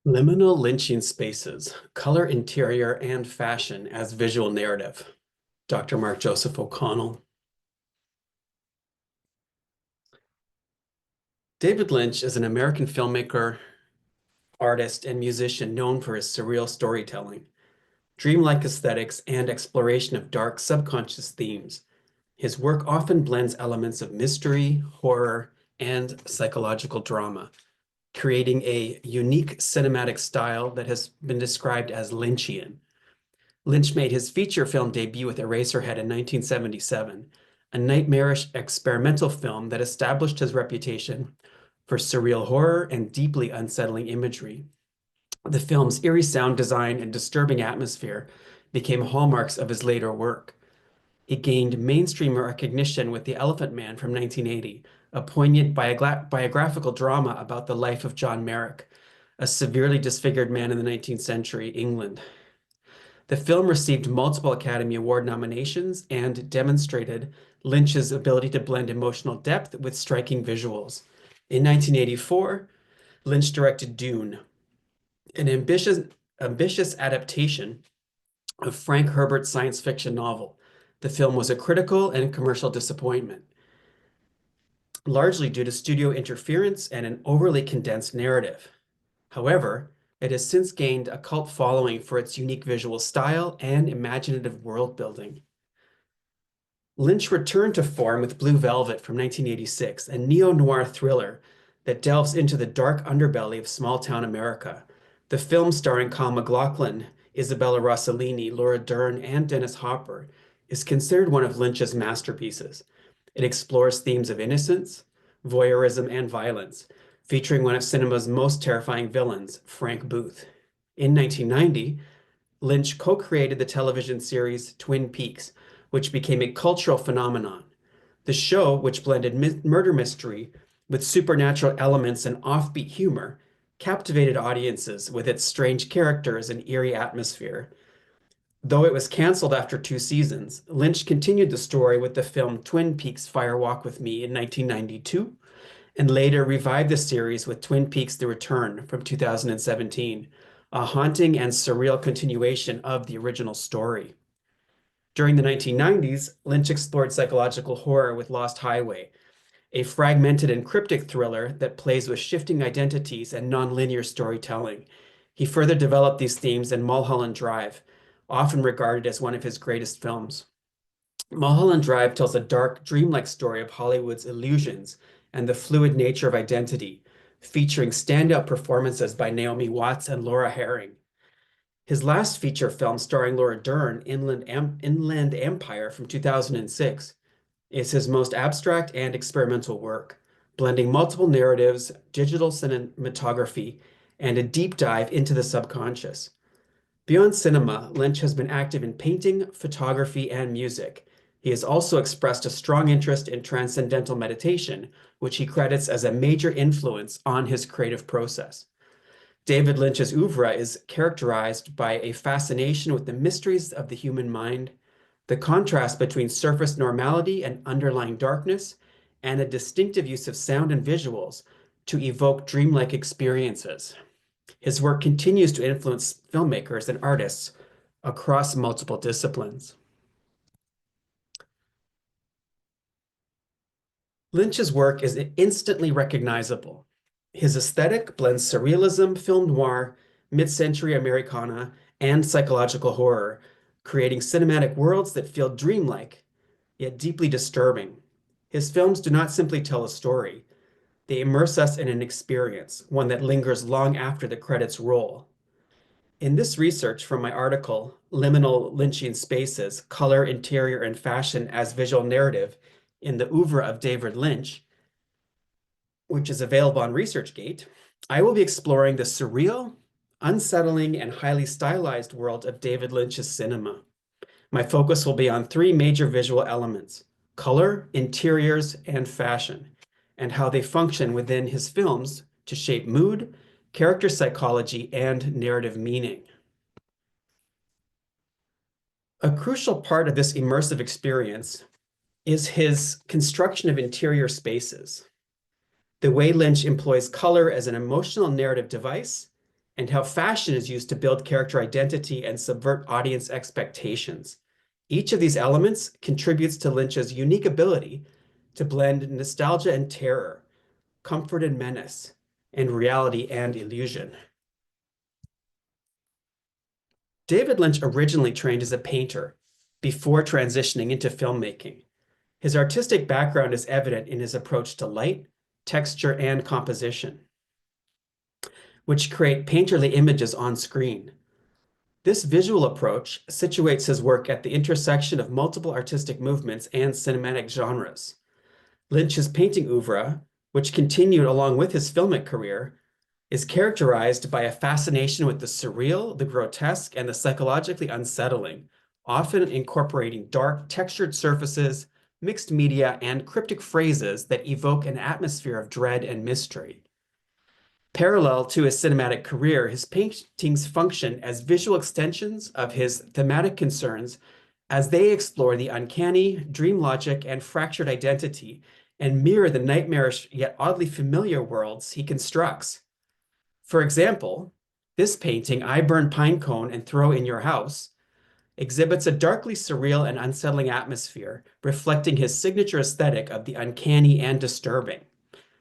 Liminal Lynchian spaces, color, interior, and fashion as visual narrative. Dr. Mark Joseph O'Connell. David Lynch is an American filmmaker, artist, and musician known for his surreal storytelling, dreamlike aesthetics, and exploration of dark subconscious themes. His work often blends elements of mystery, horror, and psychological drama, creating a unique cinematic style that has been described as Lynchian. Lynch made his feature film debut with Eraserhead in 1977, a nightmarish experimental film that established his reputation for surreal horror and deeply unsettling imagery. The film's eerie sound design and disturbing atmosphere became hallmarks of his later work. He gained mainstream recognition with The Elephant Man from 1980, a poignant biographical drama about the life of John Merrick, a severely disfigured man in the 19th century England. The film received multiple Academy Award nominations and demonstrated Lynch's ability to blend emotional depth with striking visuals. In 1984, Lynch directed Dune, an ambitious adaptation of Frank Herbert's science fiction novel. The film was a critical and commercial disappointment, largely due to studio interference and an overly condensed narrative. However, it has since gained a cult following for its unique visual style and imaginative world building. Lynch returned to form with Blue Velvet from 1986, a neo-noir thriller that delves into the dark underbelly of small-town America. The film, starring Kyle MacLachlan, Isabella Rossellini, Laura Dern, and Dennis Hopper, is considered one of Lynch's masterpieces. It explores themes of innocence, voyeurism, and violence, featuring one of cinema's most terrifying villains, Frank Booth. In 1990, Lynch co-created the television series Twin Peaks, which became a cultural phenomenon. The show, which blended murder mystery with supernatural elements and offbeat humor, captivated audiences with its strange characters and eerie atmosphere. Though it was canceled after 2 seasons, Lynch continued the story with the film Twin Peaks: Fire Walk with Me in 1992, and later revived the series with Twin Peaks: The Return from 2017, a haunting and surreal continuation of the original story. During the 1990s, Lynch explored psychological horror with Lost Highway, a fragmented and cryptic thriller that plays with shifting identities and nonlinear storytelling. He further developed these themes in Mulholland Drive, often regarded as one of his greatest films. Mulholland Drive tells a dark, dreamlike story of Hollywood's illusions and the fluid nature of identity, featuring standout performances by Naomi Watts and Laura Herring. His last feature film, starring Laura Dern, Inland Empire from 2006, is his most abstract and experimental work, blending multiple narratives, digital cinematography, and a deep dive into the subconscious. Beyond cinema, Lynch has been active in painting, photography, and music. He has also expressed a strong interest in transcendental meditation, which he credits as a major influence on his creative process. David Lynch's oeuvre is characterized by a fascination with the mysteries of the human mind, the contrast between surface normality and underlying darkness, and a distinctive use of sound and visuals to evoke dreamlike experiences. His work continues to influence filmmakers and artists across multiple disciplines. Lynch's work is instantly recognizable. His aesthetic blends surrealism, film noir, mid-century Americana, and psychological horror, creating cinematic worlds that feel dreamlike, yet deeply disturbing. His films do not simply tell a story. They immerse us in an experience, one that lingers long after the credits roll. In this research from my article, Liminal Lynchian Spaces, Color, Interior, and Fashion as Visual Narrative in the Oeuvre of David Lynch, which is available on ResearchGate, I will be exploring the surreal, unsettling, and highly stylized world of David Lynch's cinema. My focus will be on 3 major visual elements: color, interiors, and fashion, and how they function within his films to shape mood, character psychology, and narrative meaning. A crucial part of this immersive experience is his construction of interior spaces. The way Lynch employs color as an emotional narrative device and how fashion is used to build character identity and subvert audience expectations. Each of these elements contributes to Lynch's unique ability to blend nostalgia and terror, comfort and menace, and reality and illusion. David Lynch originally trained as a painter before transitioning into filmmaking. His artistic background is evident in his approach to light, texture, and composition, which create painterly images on screen. This visual approach situates his work at the intersection of multiple artistic movements and cinematic genres. Lynch's painting oeuvre, which continued along with his filmic career, is characterized by a fascination with the surreal, the grotesque, and the psychologically unsettling, often incorporating dark, textured surfaces, mixed media, and cryptic phrases that evoke an atmosphere of dread and mystery. Parallel to his cinematic career, his paintings function as visual extensions of his thematic concerns as they explore the uncanny, dream logic, and fractured identity, and mirror the nightmarish yet oddly familiar worlds he constructs. For example, this painting, I Burn Pinecone and Throw in Your House, exhibits a darkly surreal and unsettling atmosphere, reflecting his signature aesthetic of the uncanny and disturbing.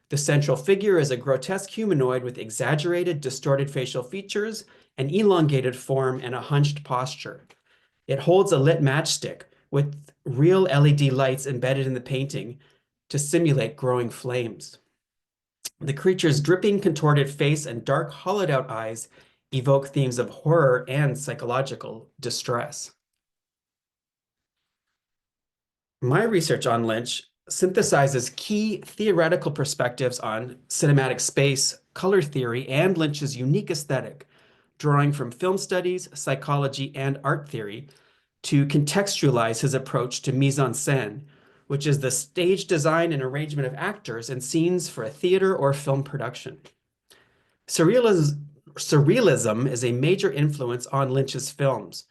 The central figure is a grotesque humanoid with exaggerated, distorted facial features, an elongated form, and a hunched posture. It holds a lit matchstick with real LED lights embedded in the painting to simulate growing flames. The creature's dripping, contorted face and dark, hollowed-out eyes evoke themes of horror and psychological distress. My research on Lynch synthesizes key theoretical perspectives on cinematic space, color theory, and Lynch's unique aesthetic, drawing from film studies, psychology, and art theory to contextualize his approach to mise-en-scène, which is the stage design and arrangement of actors and scenes for a theater or film production. Surrealism is a major influence on Lynch's films,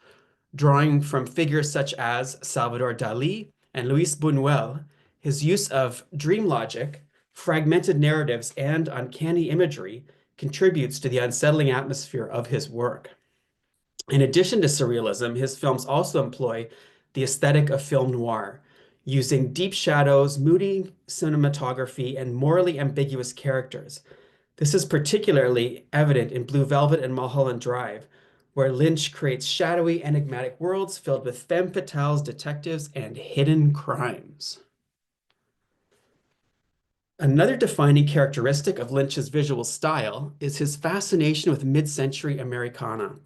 drawing from figures such as Salvador Dali and Luis Buñuel. His use of dream logic, fragmented narratives, and uncanny imagery contributes to the unsettling atmosphere of his work. In addition to surrealism, his films also employ the aesthetic of film noir, using deep shadows, moody cinematography, and morally ambiguous characters. This is particularly evident in Blue Velvet and Mulholland Drive, where Lynch creates shadowy, enigmatic worlds filled with femme fatales, detectives, and hidden crimes. Another defining characteristic of Lynch's visual style is his fascination with mid-century Americana.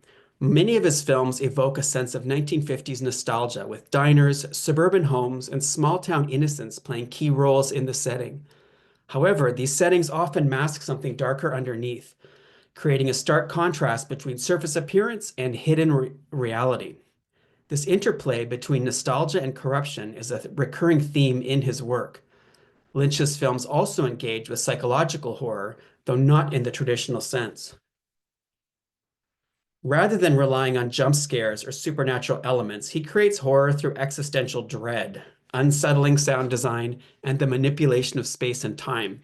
Many of his films evoke a sense of 1950s nostalgia, with diners, suburban homes, and small-town innocence playing key roles in the setting. However, these settings often mask something darker underneath, creating a stark contrast between surface appearance and hidden reality. This interplay between nostalgia and corruption is a recurring theme in his work. Lynch's films also engage with psychological horror, though not in the traditional sense. Rather than relying on jump scares or supernatural elements, he creates horror through existential dread, unsettling sound design, and the manipulation of space and time.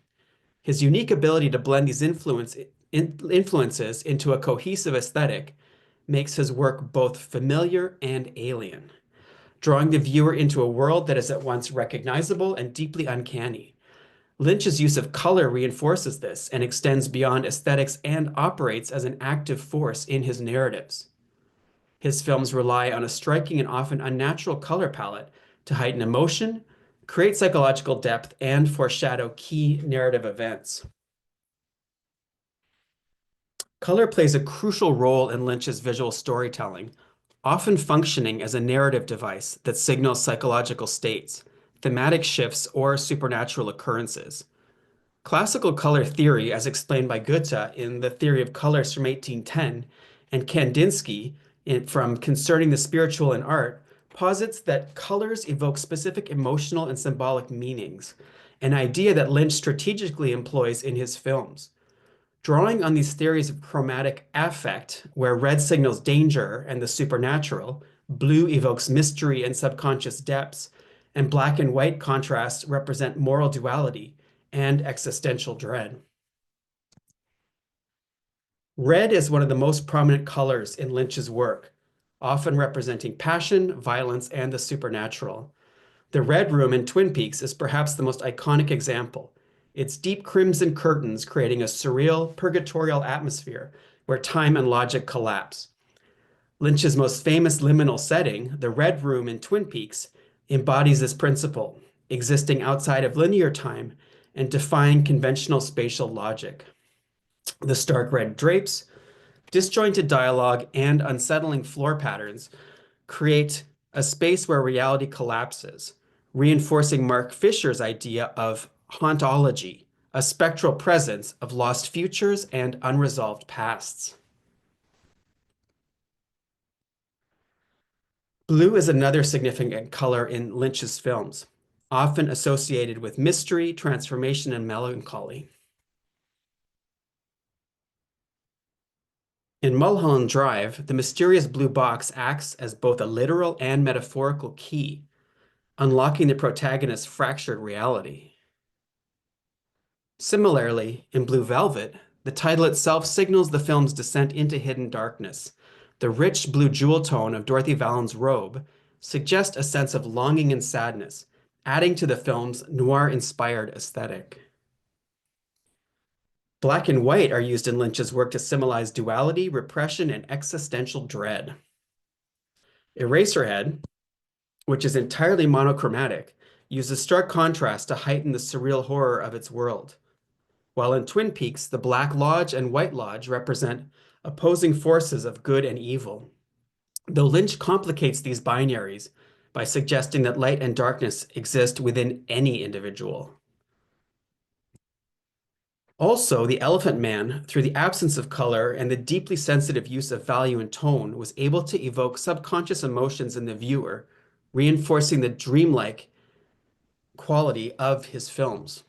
His unique ability to blend these influences into a cohesive aesthetic makes his work both familiar and alien, drawing the viewer into a world that is at once recognizable and deeply uncanny. Lynch's use of color reinforces this and extends beyond aesthetics and operates as an active force in his narratives. His films rely on a striking and often unnatural color palette to heighten emotion, create psychological depth, and foreshadow key narrative events. Color plays a crucial role in Lynch's visual storytelling, often functioning as a narrative device that signals psychological states, thematic shifts, or supernatural occurrences. Classical color theory, as explained by Goethe in The Theory of Colors from 1810, and Kandinsky from Concerning the Spiritual in Art, posits that colors evoke specific emotional and symbolic meanings, an idea that Lynch strategically employs in his films. Drawing on these theories of chromatic affect, where red signals danger and the supernatural, blue evokes mystery and subconscious depths, and black and white contrasts represent moral duality and existential dread. Red is one of the most prominent colors in Lynch's work, often representing passion, violence, and the supernatural. The Red Room in Twin Peaks is perhaps the most iconic example. Its deep crimson curtains creating a surreal, purgatorial atmosphere where time and logic collapse. Lynch's most famous liminal setting, the Red Room in Twin Peaks, embodies this principle, existing outside of linear time and defying conventional spatial logic. The stark red drapes, disjointed dialogue, and unsettling floor patterns create a space where reality collapses, reinforcing Mark Fisher's idea of hauntology, a spectral presence of lost futures and unresolved pasts. Blue is another significant color in Lynch's films, often associated with mystery, transformation, and melancholy. In Mulholland Drive, the mysterious blue box acts as both a literal and metaphorical key, unlocking the protagonist's fractured reality. Similarly, in Blue Velvet, the title itself signals the film's descent into hidden darkness. The rich blue jewel tone of Dorothy Vallon's robe suggests a sense of longing and sadness, adding to the film's noir-inspired aesthetic. Black and white are used in Lynch's work to symbolize duality, repression, and existential dread. Eraserhead, which is entirely monochromatic, uses stark contrast to heighten the surreal horror of its world. While in Twin Peaks, the Black Lodge and White Lodge represent opposing forces of good and evil. Though Lynch complicates these binaries by suggesting that light and darkness exist within any individual. Also, The Elephant Man, through the absence of color and the deeply sensitive use of value and tone, was able to evoke subconscious emotions in the viewer, reinforcing the dreamlike quality of his films.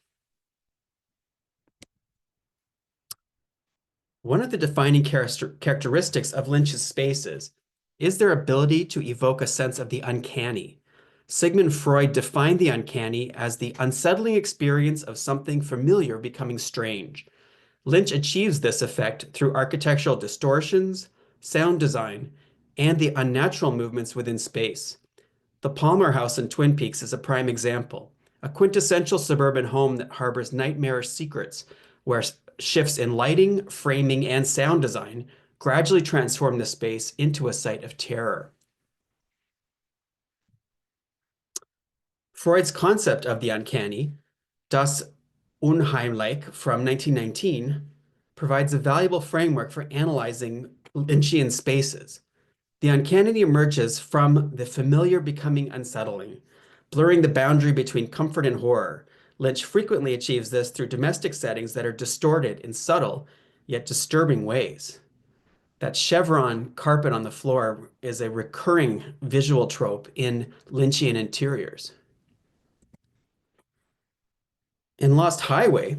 One of the defining characteristics of Lynch's spaces is their ability to evoke a sense of the uncanny. Sigmund Freud defined the uncanny as the unsettling experience of something familiar becoming strange. Lynch achieves this effect through architectural distortions, sound design, and the unnatural movements within space. The Palmer House in Twin Peaks is a prime example, a quintessential suburban home that harbors nightmarish secrets, where shifts in lighting, framing, and sound design gradually transform the space into a site of terror. Freud's concept of the uncanny, das Unheimliche from 1919, provides a valuable framework for analyzing Lynchian spaces. The uncanny emerges from the familiar becoming unsettling, blurring the boundary between comfort and horror. Lynch frequently achieves this through domestic settings that are distorted in subtle yet disturbing ways. That chevron carpet on the floor is a recurring visual trope in Lynchian interiors. In Lost Highway,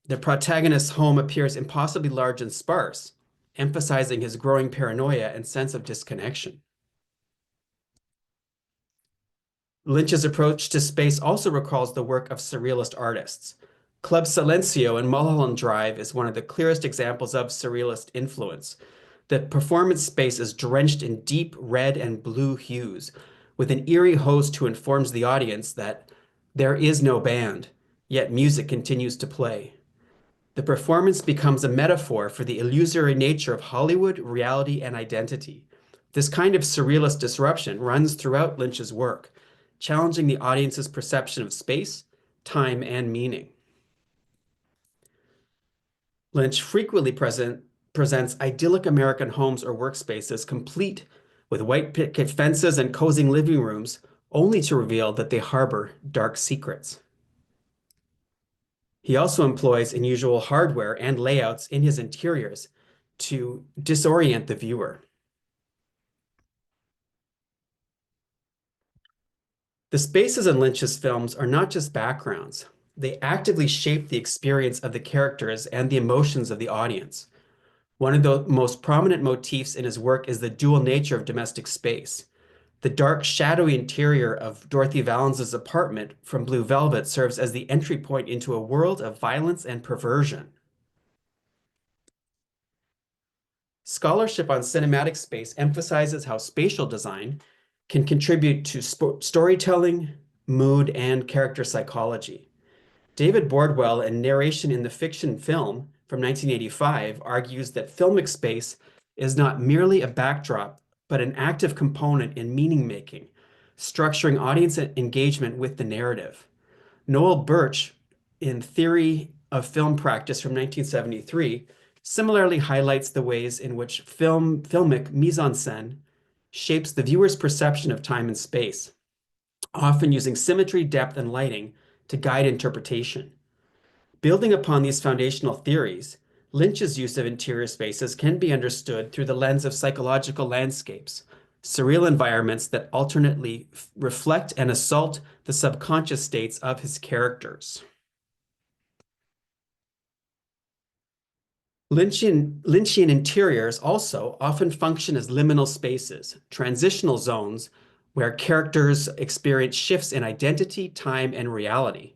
the protagonist's home appears impossibly large and sparse, emphasizing his growing paranoia and sense of disconnection. Lynch's approach to space also recalls the work of surrealist artists. Club Silencio in Mulholland Drive is one of the clearest examples of surrealist influence. The performance space is drenched in deep red and blue hues, with an eerie host who informs the audience that there is no band, yet music continues to play. The performance becomes a metaphor for the illusory nature of Hollywood, reality, and identity. This kind of surrealist disruption runs throughout Lynch's work, challenging the audience's perception of space, time, and meaning. Lynch frequently presents idyllic American homes or workspaces complete with white picket fences and cozy living rooms, only to reveal that they harbor dark secrets. He also employs unusual hardware and layouts in his interiors to disorient the viewer. The spaces in Lynch's films are not just backgrounds. They actively shape the experience of the characters and the emotions of the audience. One of the most prominent motifs in his work is the dual nature of domestic space. The dark, shadowy interior of Dorothy Vallon's apartment from Blue Velvet serves as the entry point into a world of violence and perversion. Scholarship on cinematic space emphasizes how spatial design can contribute to storytelling, mood, and character psychology. David Bordwell, in Narration in the Fiction Film from 1985, argues that filmic space is not merely a backdrop, but an active component in meaning making, structuring audience engagement with the narrative. Noel Birch, in Theory of Film Practice from 1973, similarly highlights the ways in which filmic mise-en-scène shapes the viewer's perception of time and space, often using symmetry, depth, and lighting to guide interpretation. Building upon these foundational theories, Lynch's use of interior spaces can be understood through the lens of psychological landscapes, surreal environments that alternately reflect and assault the subconscious states of his characters. Lynchian interiors also often function as liminal spaces, transitional zones where characters experience shifts in identity, time, and reality.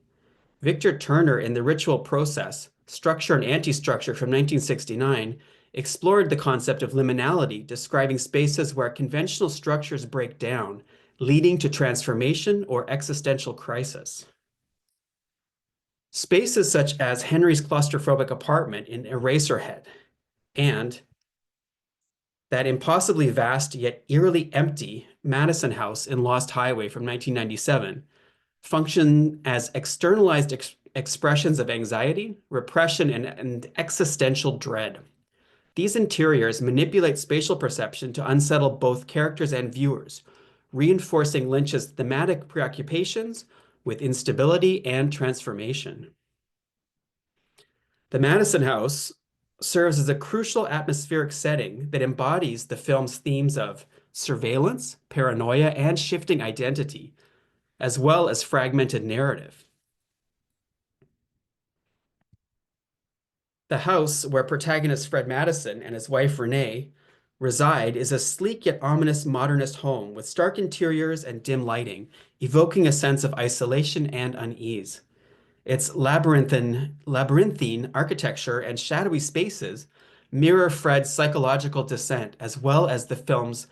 Victor Turner, in The Ritual Process, Structure and Anti-Structure from 1969, explored the concept of liminality, describing spaces where conventional structures break down, leading to transformation or existential crisis. Spaces such as Henry's claustrophobic apartment in Eraserhead and that impossibly vast yet eerily empty Madison House in Lost Highway from 1997 function as externalized expressions of anxiety, repression, and existential dread. These interiors manipulate spatial perception to unsettle both characters and viewers, reinforcing Lynch's thematic preoccupations with instability and transformation. The Madison House serves as a crucial atmospheric setting that embodies the film's themes of surveillance, paranoia, and shifting identity, as well as fragmented narrative. The house where protagonist Fred Madison and his wife Renee reside is a sleek yet ominous modernist home with stark interiors and dim lighting, evoking a sense of isolation and unease. Its labyrinthine architecture and shadowy spaces mirror Fred's psychological descent as well as the film's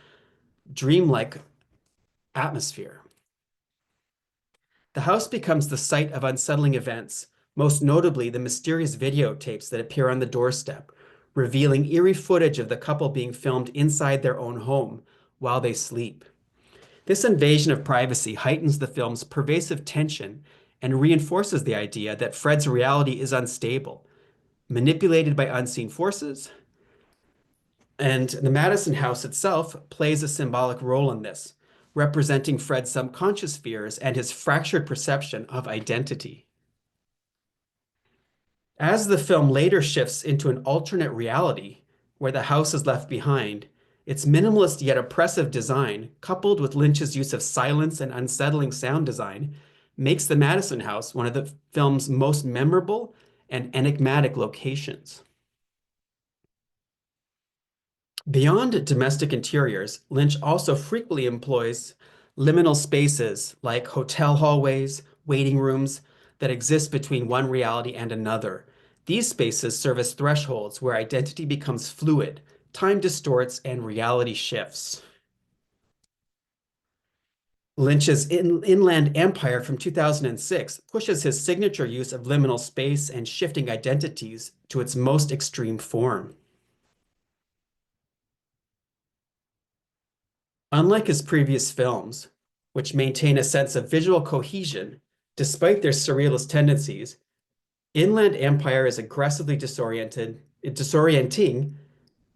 dreamlike atmosphere. The house becomes the site of unsettling events, most notably the mysterious videotapes that appear on the doorstep, revealing eerie footage of the couple being filmed inside their own home while they sleep. This invasion of privacy heightens the film's pervasive tension and reinforces the idea that Fred's reality is unstable, manipulated by unseen forces, and the Madison house itself plays a symbolic role in this, representing Fred's subconscious fears and his fractured perception of identity. As the film later shifts into an alternate reality, where the house is left behind, its minimalist yet oppressive design, coupled with Lynch's use of silence and unsettling sound design, makes the Madison house one of the film's most memorable and enigmatic locations. Beyond domestic interiors, Lynch also frequently employs liminal spaces like hotel hallways, waiting rooms that exist between one reality and another. These spaces serve as thresholds where identity becomes fluid, time distorts, and reality shifts. Lynch's Inland Empire from 2006 pushes his signature use of liminal space and shifting identities to its most extreme form. Unlike his previous films, which maintain a sense of visual cohesion despite their surrealist tendencies, Inland Empire is aggressively disorienting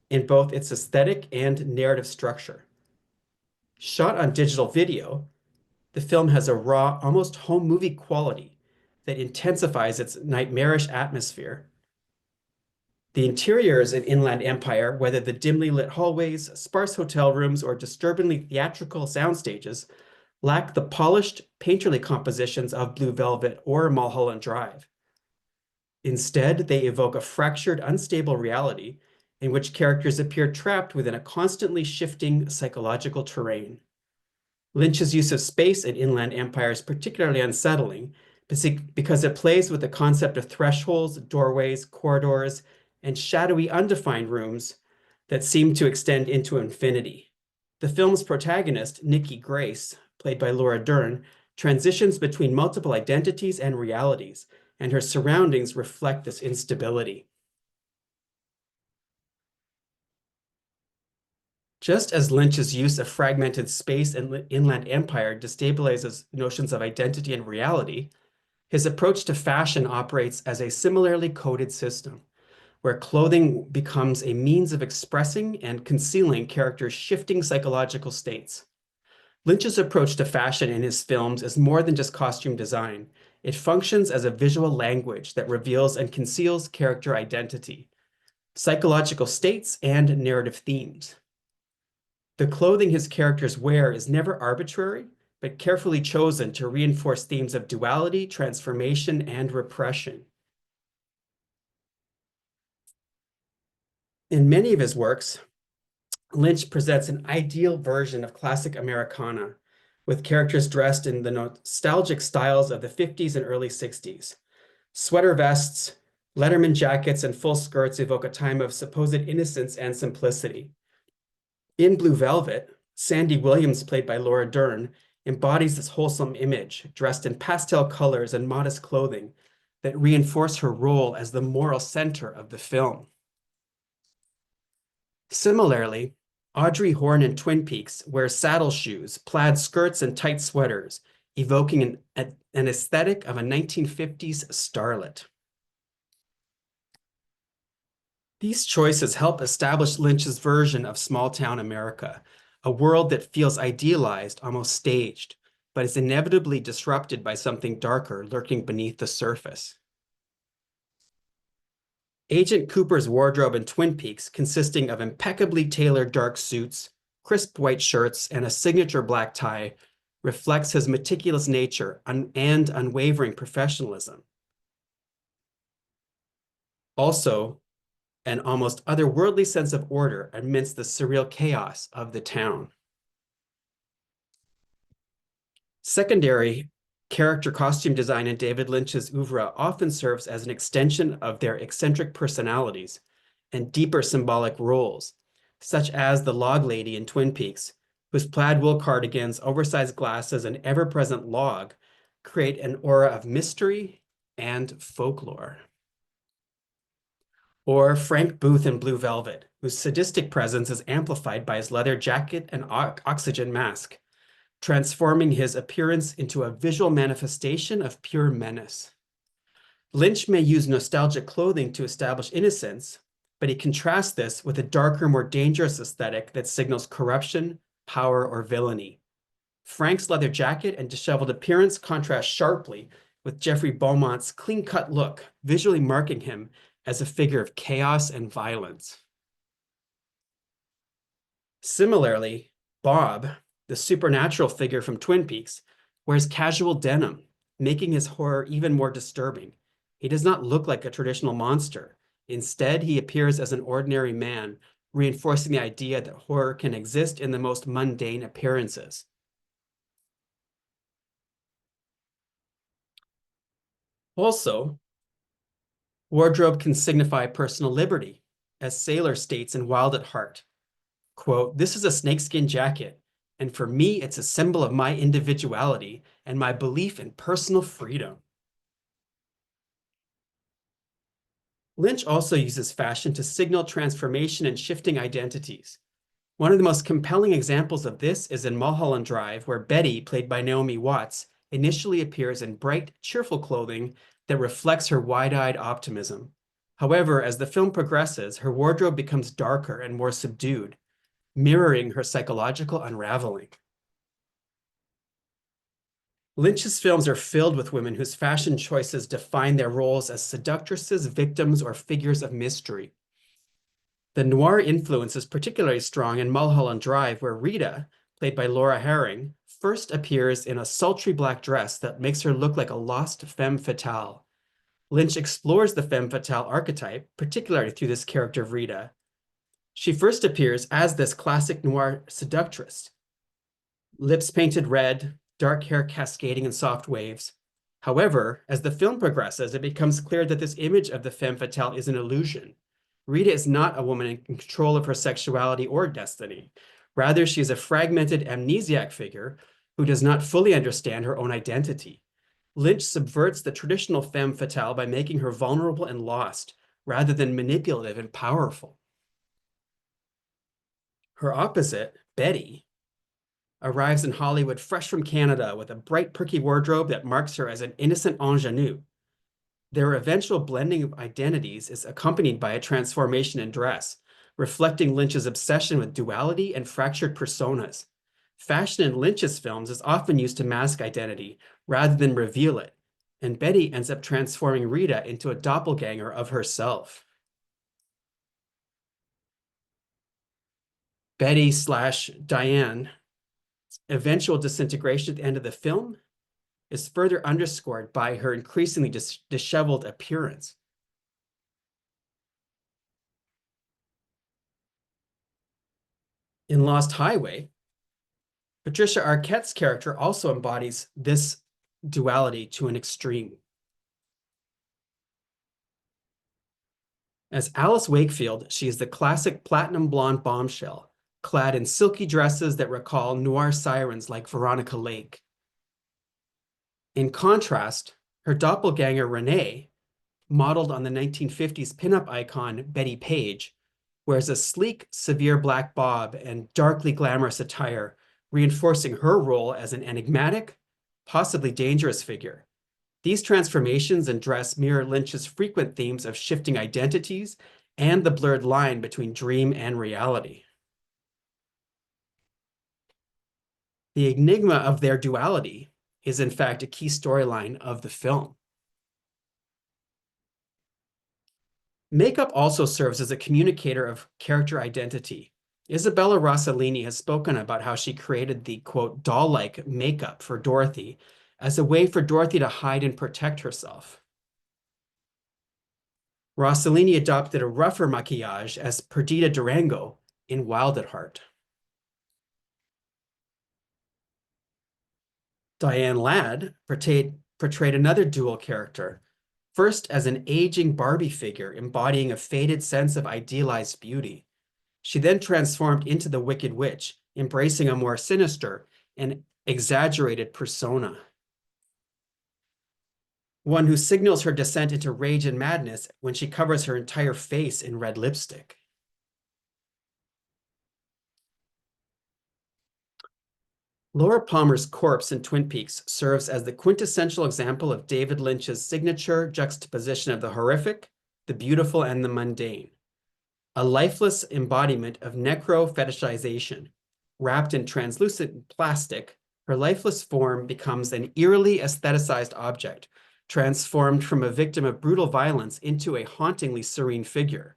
in both its aesthetic and narrative structure. Shot on digital video, the film has a raw, almost home movie quality that intensifies its nightmarish atmosphere. The interiors in Inland Empire, whether the dimly lit hallways, sparse hotel rooms, or disturbingly theatrical sound stages, lack the polished, painterly compositions of Blue Velvet or Mulholland Drive. Instead, they evoke a fractured, unstable reality in which characters appear trapped within a constantly shifting psychological terrain. Lynch's use of space in Inland Empire is particularly unsettling because it plays with the concept of thresholds, doorways, corridors, and shadowy, undefined rooms that seem to extend into infinity. The film's protagonist, Nikki Grace, played by Laura Dern, transitions between multiple identities and realities, and her surroundings reflect this instability. Just as Lynch's use of fragmented space and inland empire destabilizes notions of identity and reality, his approach to fashion operates as a similarly coded system, where clothing becomes a means of expressing and concealing characters' shifting psychological states. Lynch's approach to fashion in his films is more than just costume design. It functions as a visual language that reveals and conceals character identity, psychological states, and narrative themes. The clothing his characters wear is never arbitrary, but carefully chosen to reinforce themes of duality, transformation, and repression. In many of his works, Lynch presents an ideal version of classic Americana, with characters dressed in the nostalgic styles of the 50s and early 60s. Sweater vests, Letterman jackets, and full skirts evoke a time of supposed innocence and simplicity. In Blue Velvet, Sandy Williams, played by Laura Dern, embodies this wholesome image, dressed in pastel colors and modest clothing that reinforce her role as the moral center of the film. Similarly, Audrey Horne in Twin Peaks wears saddle shoes, plaid skirts, and tight sweaters, evoking an aesthetic of a 1950s starlet. These choices help establish Lynch's version of small-town America, a world that feels idealized, almost staged, but is inevitably disrupted by something darker lurking beneath the surface. Agent Cooper's wardrobe in Twin Peaks, consisting of impeccably tailored dark suits, crisp white shirts, and a signature black tie, reflects his meticulous nature and unwavering professionalism. Also, an almost otherworldly sense of order amidst the surreal chaos of the town. Secondary character costume design in David Lynch's oeuvre often serves as an extension of their eccentric personalities and deeper symbolic roles, such as the log lady in Twin Peaks, whose plaid wool cardigans, oversized glasses, and ever-present log create an aura of mystery and folklore. Or Frank Booth in Blue Velvet, whose sadistic presence is amplified by his leather jacket and oxygen mask, transforming his appearance into a visual manifestation of pure menace. Lynch may use nostalgic clothing to establish innocence, but he contrasts this with a darker, more dangerous aesthetic that signals corruption, power, or villainy. Frank's leather jacket and disheveled appearance contrast sharply with Jeffrey Beaumont's clean-cut look, visually marking him as a figure of chaos and violence. Similarly, Bob, the supernatural figure from Twin Peaks, wears casual denim, making his horror even more disturbing. He does not look like a traditional monster. Instead, he appears as an ordinary man, reinforcing the idea that horror can exist in the most mundane appearances. Also, wardrobe can signify personal liberty, as Sailor states in Wild at Heart. Quote, "This is a snakeskin jacket, and for me, it's a symbol of my individuality and my belief in personal freedom." Lynch also uses fashion to signal transformation and shifting identities. One of the most compelling examples of this is in Mulholland Drive, where Betty, played by Naomi Watts, initially appears in bright, cheerful clothing that reflects her wide-eyed optimism. However, as the film progresses, her wardrobe becomes darker and more subdued, mirroring her psychological unraveling. Lynch's films are filled with women whose fashion choices define their roles as seductresses, victims, or figures of mystery. The noir influence is particularly strong in Mulholland Drive, where Rita, played by Laura Herring, first appears in a sultry black dress that makes her look like a lost femme fatale. Lynch explores the femme fatale archetype, particularly through this character of Rita. She first appears as this classic noir seductress, lips painted red, dark hair cascading in soft waves. However, as the film progresses, it becomes clear that this image of the femme fatale is an illusion. Rita is not a woman in control of her sexuality or destiny. Rather, she is a fragmented amnesiac figure who does not fully understand her own identity. Lynch subverts the traditional femme fatale by making her vulnerable and lost, rather than manipulative and powerful. Her opposite, Betty, arrives in Hollywood fresh from Canada with a bright, perky wardrobe that marks her as an innocent ingenue. Their eventual blending of identities is accompanied by a transformation in dress, reflecting Lynch's obsession with duality and fractured personas. Fashion in Lynch's films is often used to mask identity rather than reveal it, and Betty ends up transforming Rita into a doppelganger of herself. Betty/Diane eventual disintegration at the end of the film is further underscored by her increasingly disheveled appearance. In Lost Highway, Patricia Arquette's character also embodies this duality to an extreme. As Alice Wakefield, she is the classic platinum blonde bombshell, clad in silky dresses that recall noir sirens like Veronica Lake. In contrast, her doppelganger Renee, modeled on the 1950s pinup icon Betty Page, wears a sleek, severe black bob and darkly glamorous attire, reinforcing her role as an enigmatic, possibly dangerous figure. These transformations in dress mirror Lynch's frequent themes of shifting identities and the blurred line between dream and reality. The enigma of their duality is, in fact, a key storyline of the film. Makeup also serves as a communicator of character identity. Isabella Rossellini has spoken about how she created the, quote, doll-like makeup for Dorothy as a way for Dorothy to hide and protect herself. Rossellini adopted a rougher maquillage as Perdita Durango in Wild at Heart. Diane Ladd portrayed another dual character, first as an aging Barbie figure embodying a faded sense of idealized beauty. She then transformed into the Wicked Witch, embracing a more sinister and exaggerated persona. One who signals her descent into rage and madness when she covers her entire face in red lipstick. Laura Palmer's corpse in Twin Peaks serves as the quintessential example of David Lynch's signature juxtaposition of the horrific, the beautiful, and the mundane. A lifeless embodiment of necro-fetishization. Wrapped in translucent plastic, her lifeless form becomes an eerily aestheticized object, transformed from a victim of brutal violence into a hauntingly serene figure.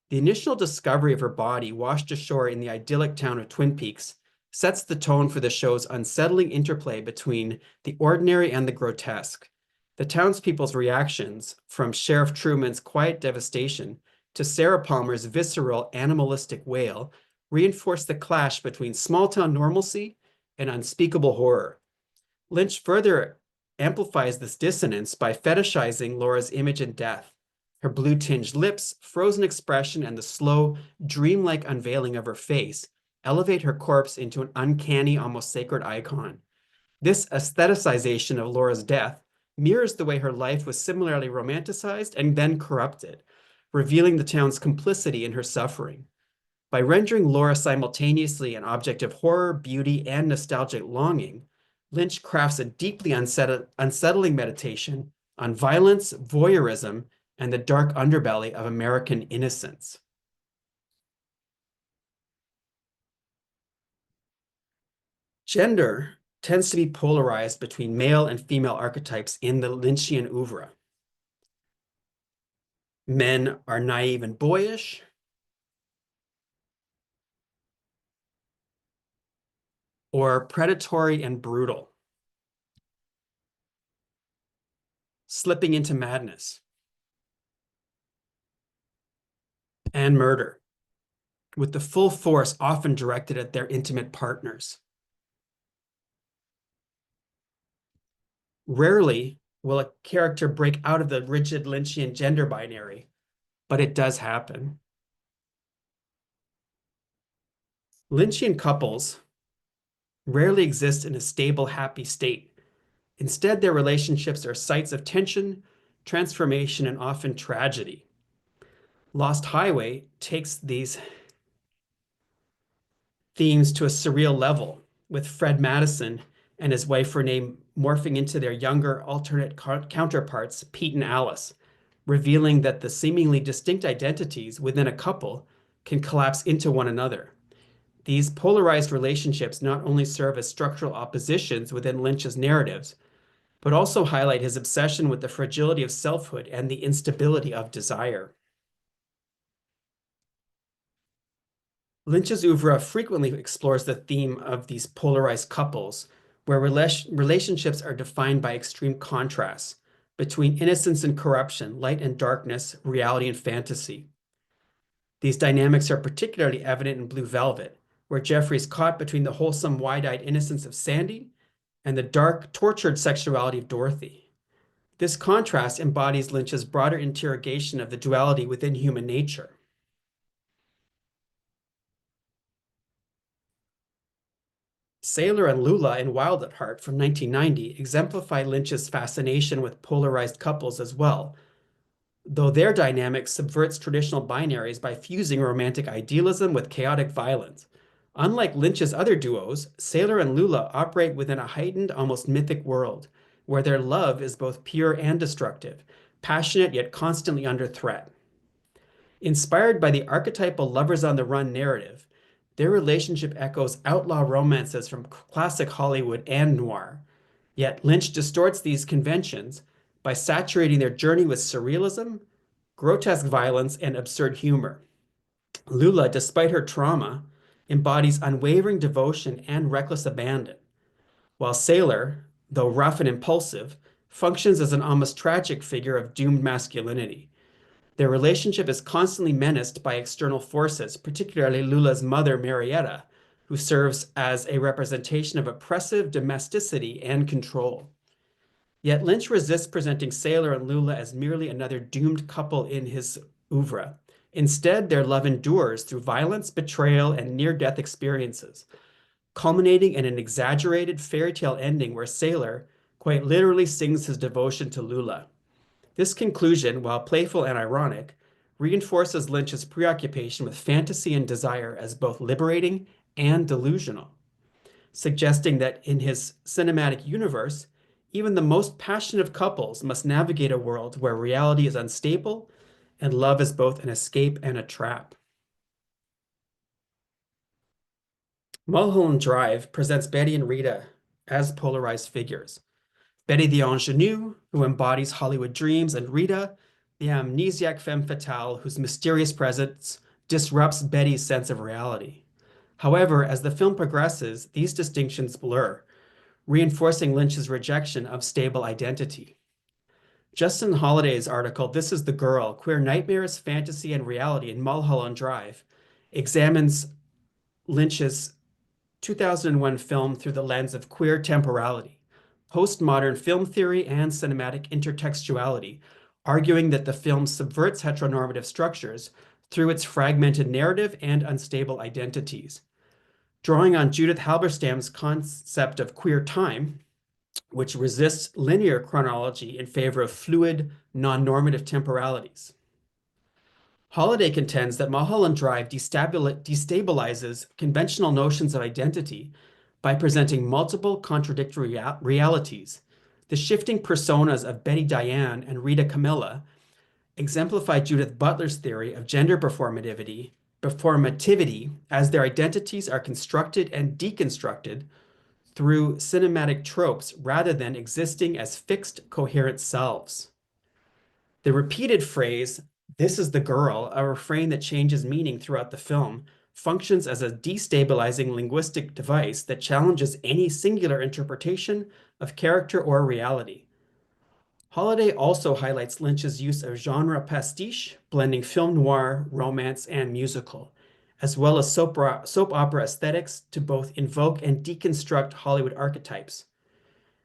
The initial discovery of her body washed ashore in the idyllic town of Twin Peaks sets the tone for the show's unsettling interplay between the ordinary and the grotesque. The townspeople's reactions, from Sheriff Truman's quiet devastation to Sarah Palmer's visceral, animalistic wail, reinforce the clash between small-town normalcy and unspeakable horror. Lynch further amplifies this dissonance by fetishizing Laura's image in death. Her blue-tinged lips, frozen expression, and the slow, dreamlike unveiling of her face elevate her corpse into an uncanny, almost sacred icon. This aestheticization of Laura's death mirrors the way her life was similarly romanticized and then corrupted, revealing the town's complicity in her suffering. By rendering Laura simultaneously an object of horror, beauty, and nostalgic longing, Lynch crafts a deeply unsettling meditation on violence, voyeurism, and the dark underbelly of American innocence. Gender tends to be polarized between male and female archetypes in the Lynchian oeuvre. Men are naive and boyish, or predatory and brutal, slipping into madness, and murder, with the full force often directed at their intimate partners. Rarely will a character break out of the rigid Lynchian gender binary, but it does happen. Lynchian couples rarely exist in a stable, happy state. Instead, their relationships are sites of tension, transformation, and often tragedy. Lost Highway takes these themes to a surreal level, with Fred Madison and his wife Renee morphing into their younger alternate counterparts, Pete and Alice, revealing that the seemingly distinct identities within a couple can collapse into one another. These polarized relationships not only serve as structural oppositions within Lynch's narratives, but also highlight his obsession with the fragility of selfhood and the instability of desire. Lynch's oeuvre frequently explores the theme of these polarized couples, where relationships are defined by extreme contrasts between innocence and corruption, light and darkness, reality and fantasy. These dynamics are particularly evident in Blue Velvet, where Jeffrey is caught between the wholesome, wide-eyed innocence of Sandy and the dark, tortured sexuality of Dorothy. This contrast embodies Lynch's broader interrogation of the duality within human nature. Sailor and Lula in Wild at Heart from 1990 exemplify Lynch's fascination with polarized couples as well, though their dynamic subverts traditional binaries by fusing romantic idealism with chaotic violence. Unlike Lynch's other duos, Sailor and Lula operate within a heightened, almost mythic world, where their love is both pure and destructive, passionate yet constantly under threat. Inspired by the archetypal lovers on the run narrative, their relationship echoes outlaw romances from classic Hollywood and noir. Yet Lynch distorts these conventions by saturating their journey with surrealism, grotesque violence, and absurd humor. Lula, despite her trauma, embodies unwavering devotion and reckless abandon, while Sailor, though rough and impulsive, functions as an almost tragic figure of doomed masculinity. Their relationship is constantly menaced by external forces, particularly Lula's mother, Marietta, who serves as a representation of oppressive domesticity and control. Yet Lynch resists presenting Sailor and Lula as merely another doomed couple in his oeuvre. Instead, their love endures through violence, betrayal, and near-death experiences, culminating in an exaggerated fairy tale ending where Sailor quite literally sings his devotion to Lula. This conclusion, while playful and ironic, reinforces Lynch's preoccupation with fantasy and desire as both liberating and delusional, suggesting that in his cinematic universe, even the most passionate of couples must navigate a world where reality is unstable and love is both an escape and a trap. Mulholland Drive presents Betty and Rita as polarized figures. Betty the ingenue, who embodies Hollywood dreams, and Rita, the amnesiac femme fatale whose mysterious presence disrupts Betty's sense of reality. However, as the film progresses, these distinctions blur, reinforcing Lynch's rejection of stable identity. Justin Holliday's article, This is the Girl, Queer Nightmares, Fantasy, and Reality in Mulholland Drive, examines Lynch's 2001 film through the lens of queer temporality, postmodern film theory, and cinematic intertextuality, arguing that the film subverts heteronormative structures through its fragmented narrative and unstable identities. Drawing on Judith Halberstam's concept of queer time, which resists linear chronology in favor of fluid, non-normative temporalities. Holliday contends that Mulholland Drive destabilizes conventional notions of identity by presenting multiple contradictory realities. The shifting personas of Betty Diane and Rita Camilla exemplify Judith Butler's theory of gender performativity as their identities are constructed and deconstructed through cinematic tropes rather than existing as fixed, coherent selves. The repeated phrase, "This is the girl," a refrain that changes meaning throughout the film, functions as a destabilizing linguistic device that challenges any singular interpretation of character or reality. Holliday also highlights Lynch's use of genre pastiche, blending film noir, romance, and musical, as well as soap opera aesthetics to both invoke and deconstruct Hollywood archetypes.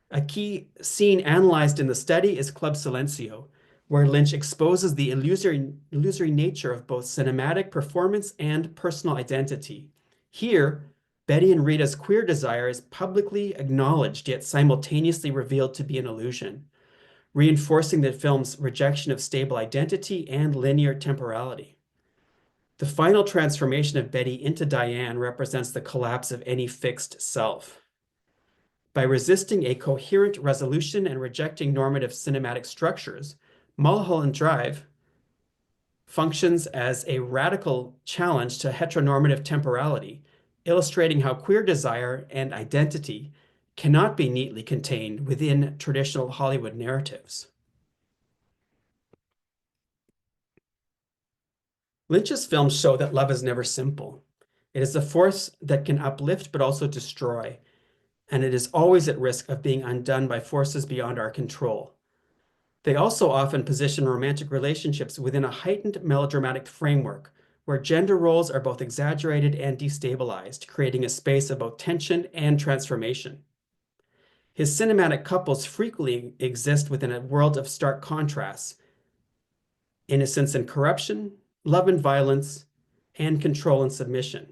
A key scene analyzed in the study is Club Silencio, where Lynch exposes the illusory nature of both cinematic performance and personal identity. Here, Betty and Rita's queer desire is publicly acknowledged yet simultaneously revealed to be an illusion, reinforcing the film's rejection of stable identity and linear temporality. The final transformation of Betty into Diane represents the collapse of any fixed self. By resisting a coherent resolution and rejecting normative cinematic structures, Mulholland Drive functions as a radical challenge to heteronormative temporality, illustrating how queer desire and identity cannot be neatly contained within traditional Hollywood narratives. Lynch's films show that love is never simple. It is a force that can uplift but also destroy, and it is always at risk of being undone by forces beyond our control. They also often position romantic relationships within a heightened melodramatic framework, where gender roles are both exaggerated and destabilized, creating a space of both tension and transformation. His cinematic couples frequently exist within a world of stark contrasts: innocence and corruption, love and violence, and control and submission,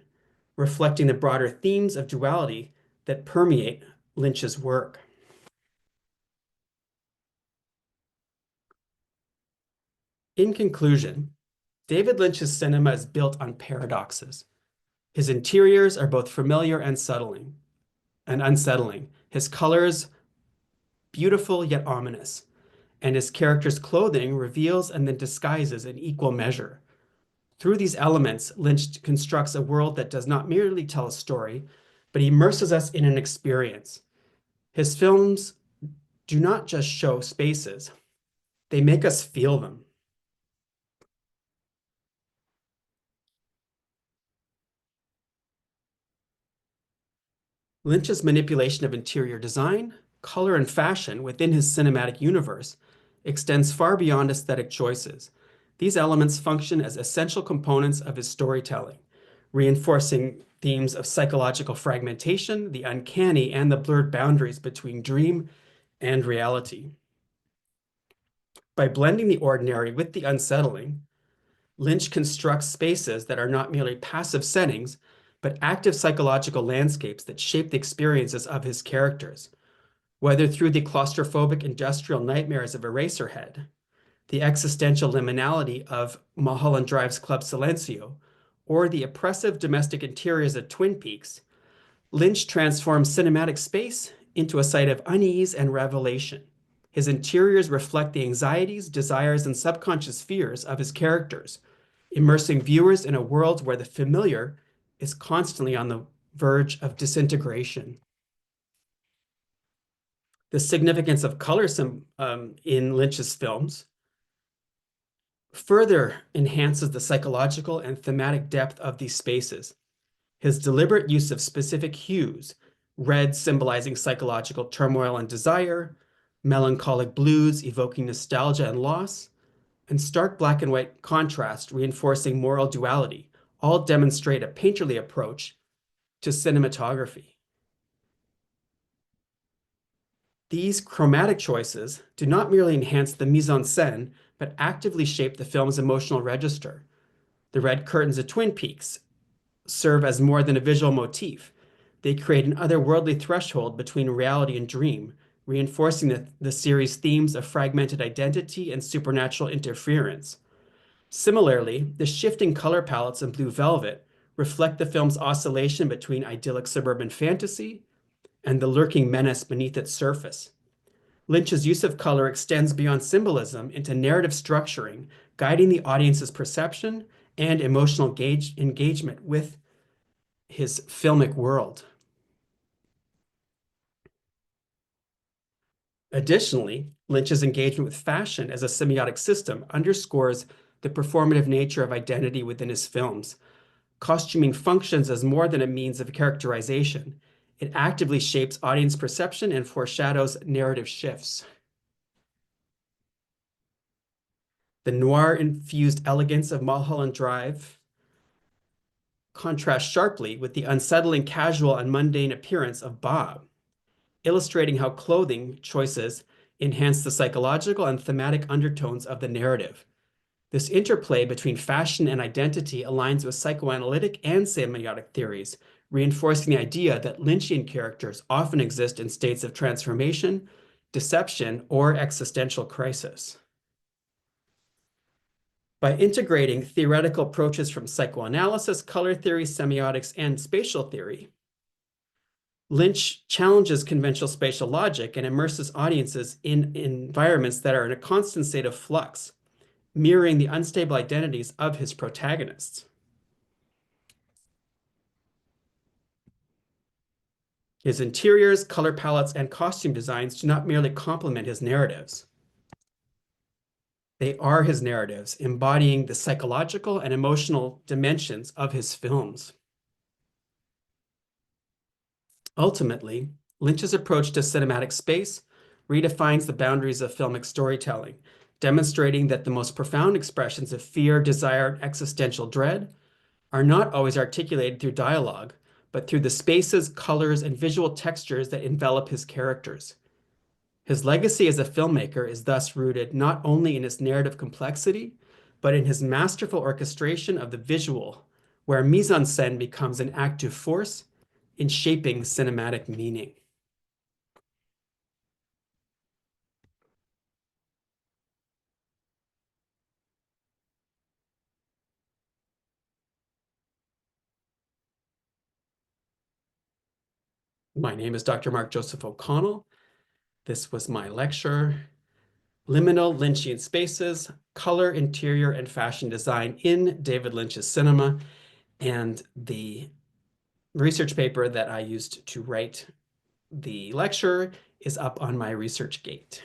reflecting the broader themes of duality that permeate Lynch's work. In conclusion, David Lynch's cinema is built on paradoxes. His interiors are both familiar and unsettling. His colors beautiful yet ominous, and his characters' clothing reveals and then disguises in equal measure. Through these elements, Lynch constructs a world that does not merely tell a story, but immerses us in an experience. His films do not just show spaces, they make us feel them. Lynch's manipulation of interior design, color, and fashion within his cinematic universe extends far beyond aesthetic choices. These elements function as essential components of his storytelling, reinforcing themes of psychological fragmentation, the uncanny, and the blurred boundaries between dream and reality. By blending the ordinary with the unsettling, Lynch constructs spaces that are not merely passive settings, but active psychological landscapes that shape the experiences of his characters. Whether through the claustrophobic industrial nightmares of Eraserhead, the existential liminality of Mulholland Drive's Club Silencio, or the oppressive domestic interiors of Twin Peaks, Lynch transforms cinematic space into a site of unease and revelation. His interiors reflect the anxieties, desires, and subconscious fears of his characters, immersing viewers in a world where the familiar is constantly on the verge of disintegration. The significance of color in Lynch's films further enhances the psychological and thematic depth of these spaces. His deliberate use of specific hues, red symbolizing psychological turmoil and desire, melancholic blues evoking nostalgia and loss, and stark black and white contrast reinforcing moral duality, all demonstrate a painterly approach to cinematography. These chromatic choices do not merely enhance the mise-en-scène, but actively shape the film's emotional register. The red curtains of Twin Peaks serve as more than a visual motif. They create an otherworldly threshold between reality and dream, reinforcing the series' themes of fragmented identity and supernatural interference. Similarly, the shifting color palettes in Blue Velvet reflect the film's oscillation between idyllic suburban fantasy and the lurking menace beneath its surface. Lynch's use of color extends beyond symbolism into narrative structuring, guiding the audience's perception and emotional engagement with his filmic world. Additionally, Lynch's engagement with fashion as a semiotic system underscores the performative nature of identity within his films. Costuming functions as more than a means of characterization. It actively shapes audience perception and foreshadows narrative shifts. The noir-infused elegance of Mulholland Drive contrasts sharply with the unsettling casual and mundane appearance of Bob, illustrating how clothing choices enhance the psychological and thematic undertones of the narrative. This interplay between fashion and identity aligns with psychoanalytic and semiotic theories, reinforcing the idea that Lynchian characters often exist in states of transformation, deception, or existential crisis. By integrating theoretical approaches from psychoanalysis, color theory, semiotics, and spatial theory, Lynch challenges conventional spatial logic and immerses audiences in environments that are in a constant state of flux, mirroring the unstable identities of his protagonists. His interiors, color palettes, and costume designs do not merely complement his narratives. They are his narratives, embodying the psychological and emotional dimensions of his films. Ultimately, Lynch's approach to cinematic space redefines the boundaries of filmic storytelling, demonstrating that the most profound expressions of fear, desire, and existential dread are not always articulated through dialogue, but through the spaces, colors, and visual textures that envelop his characters. His legacy as a filmmaker is thus rooted not only in his narrative complexity, but in his masterful orchestration of the visual, where mise-en-scène becomes an active force in shaping cinematic meaning. My name is Dr. Mark Joseph O'Connell. This was my lecture, Liminal Lynchian Spaces, Color, Interior, and Fashion Design in David Lynch's Cinema, and the research paper that I used to write the lecture is up on my ResearchGate.